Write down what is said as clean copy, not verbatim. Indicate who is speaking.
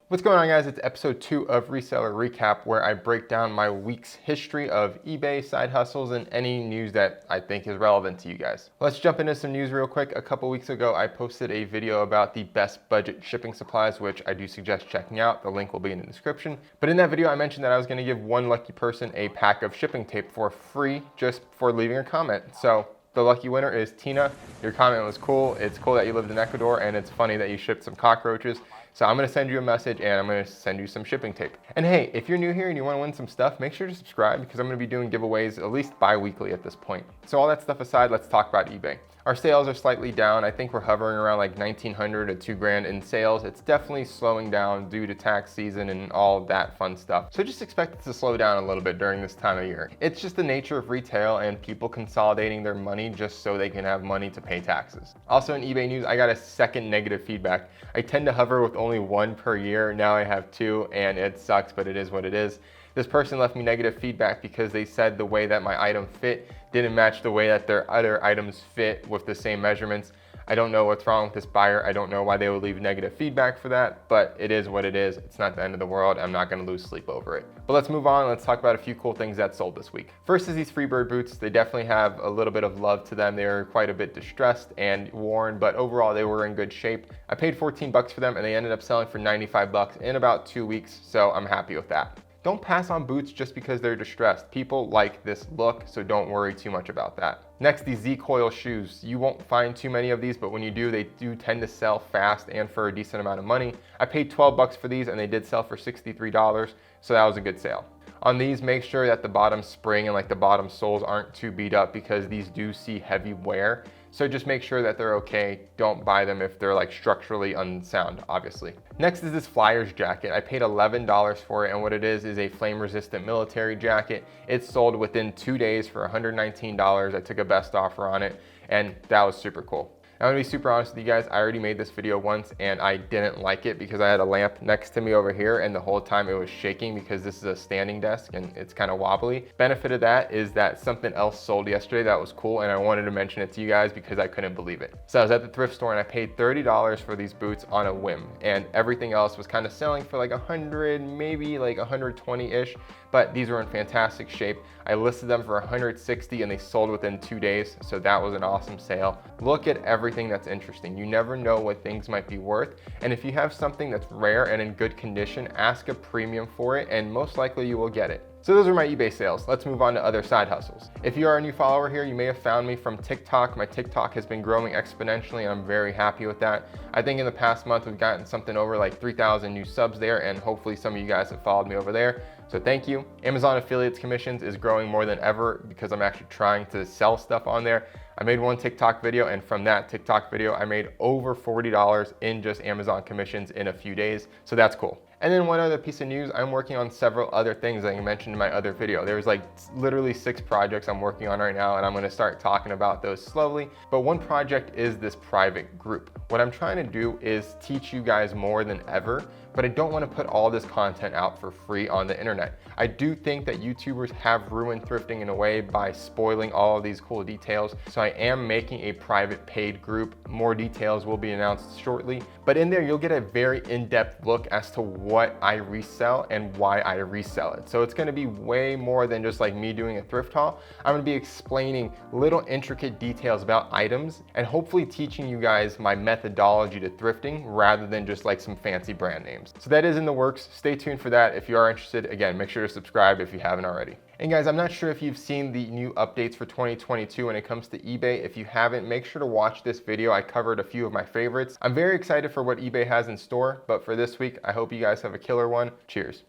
Speaker 1: What's going on, guys? It's episode 2 of Reseller Recap, where I break down my week's history of eBay side hustles and any news that I think is relevant to you guys. Let's jump into some news real quick. A couple weeks ago, I posted a video about the best budget shipping supplies, which I do suggest checking out. The link will be in the description. But in that video, I mentioned that I was going to give one lucky person a pack of shipping tape for free just for leaving a comment. So the lucky winner is Tina. Your comment was cool. It's cool that you lived in Ecuador, and it's funny that you shipped some cockroaches. So I'm gonna send you a message and I'm gonna send you some shipping tape. And hey, if you're new here and you wanna win some stuff, make sure to subscribe because I'm gonna be doing giveaways at least bi-weekly at this point. So all that stuff aside, let's talk about eBay. Our sales are slightly down. I think we're hovering around like 1,900 to $2,000 in sales. It's definitely slowing down due to tax season and all that fun stuff. So just expect it to slow down a little bit during this time of year. It's just the nature of retail and people consolidating their money just so they can have money to pay taxes. Also in eBay news, I got a second negative feedback. I tend to hover with only one per year. Now I have two and it sucks, but it is what it is. This person left me negative feedback because they said the way that my item fit didn't match the way that their other items fit with the same measurements. I don't know what's wrong with this buyer. I don't know why they would leave negative feedback for that, but it is what it is. It's not the end of the world. I'm not gonna lose sleep over it. But let's move on. Let's talk about a few cool things that sold this week. First is these Freebird boots. They definitely have a little bit of love to them. They are quite a bit distressed and worn, but overall they were in good shape. I paid 14 bucks for them and they ended up selling for 95 bucks in about 2 weeks, so I'm happy with that. Don't pass on boots just because they're distressed. People like this look, so don't worry too much about that. Next, these Z-Coil shoes. You won't find too many of these, but when you do, they do tend to sell fast and for a decent amount of money. I paid 12 bucks for these and they did sell for $63, so that was a good sale. On these, make sure that the bottom spring and like the bottom soles aren't too beat up because these do see heavy wear. So just make sure that they're okay. Don't buy them if they're like structurally unsound, obviously. Next is this Flyers jacket. I paid $11 for it, and what it is a flame resistant military jacket. It sold within 2 days for $119. I took a best offer on it, and that was super cool. I'm gonna be super honest with you guys. I already made this video once and I didn't like it because I had a lamp next to me over here and the whole time it was shaking because this is a standing desk and it's kind of wobbly. Benefit of that is that something else sold yesterday that was cool and I wanted to mention it to you guys because I couldn't believe it. So I was at the thrift store and I paid $30 for these boots on a whim, and everything else was kind of selling for like 100, maybe like 120-ish, but these were in fantastic shape. I listed them for 160 and they sold within 2 days, so that was an awesome sale. Look at everything that's interesting. You never know what things might be worth, and if you have something that's rare and in good condition, ask a premium for it and most likely you will get it. So those are my eBay sales. Let's move on to other side hustles. If you are a new follower here, you may have found me from TikTok. My TikTok has been growing exponentially and I'm very happy with that. I think in the past month we've gotten something over like 3,000 new subs there, and hopefully some of you guys have followed me over there. So thank you. Amazon affiliates commissions is growing more than ever because I'm actually trying to sell stuff on there. I made one TikTok video, and from that TikTok video, I made over $40 in just Amazon commissions in a few days. So that's cool. And then one other piece of news, I'm working on several other things that I mentioned in my other video. There's like literally 6 projects I'm working on right now, and I'm gonna start talking about those slowly. But one project is this private group. What I'm trying to do is teach you guys more than ever, but I don't want to put all this content out for free on the internet. I do think that YouTubers have ruined thrifting in a way by spoiling all of these cool details. So I am making a private paid group. More details will be announced shortly, but in there you'll get a very in-depth look as to what I resell and why I resell it. So it's going to be way more than just like me doing a thrift haul. I'm going to be explaining little intricate details about items and hopefully teaching you guys my methodology to thrifting rather than just like some fancy brand names. So that is in the works. Stay tuned for that. If you are interested, again, make sure to subscribe if you haven't already. And guys, I'm not sure if you've seen the new updates for 2022 when it comes to eBay. If you haven't, make sure to watch this video. I covered a few of my favorites. I'm very excited for what eBay has in store, but for this week, I hope you guys have a killer one. Cheers.